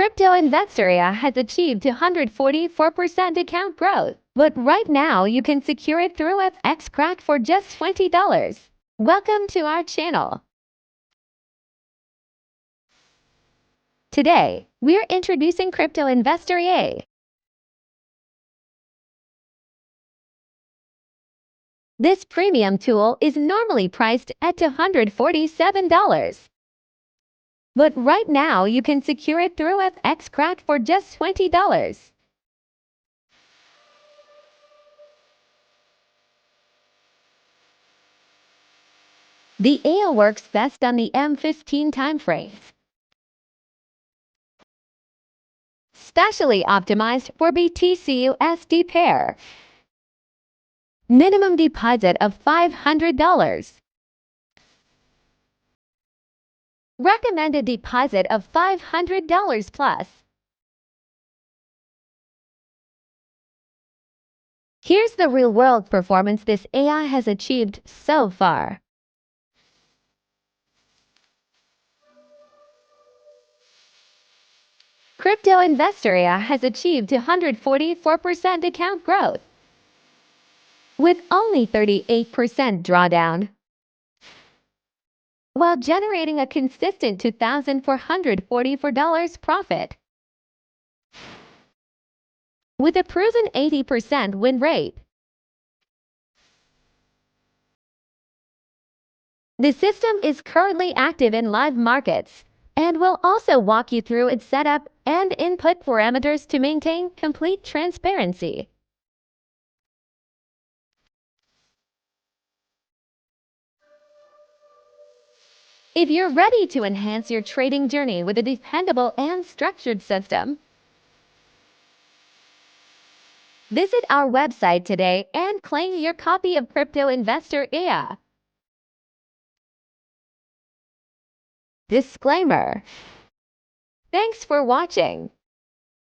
Crypto Investoria has achieved 244% account growth, but right now you can secure it through FX Crack for just $20. Welcome to our channel. Today, we're introducing Crypto Investoria. This premium tool is normally priced at $247. But right now you can secure it through FX Crack for just $20. The AI works best on the M15 timeframes, specially optimized for BTCUSD pair. Minimum deposit of $500. Recommended deposit of $500 plus. Here's the real-world performance this AI has achieved so far. Crypto Investoria has achieved 244% account growth, with only 38% drawdown, while generating a consistent $2,444 profit, with a proven 80% win rate. The system is currently active in live markets and will also walk you through its setup and input parameters to maintain complete transparency. If you're ready to enhance your trading journey with a dependable and structured system, visit our website today and claim your copy of Crypto Investor AI. Disclaimer. Thanks for watching.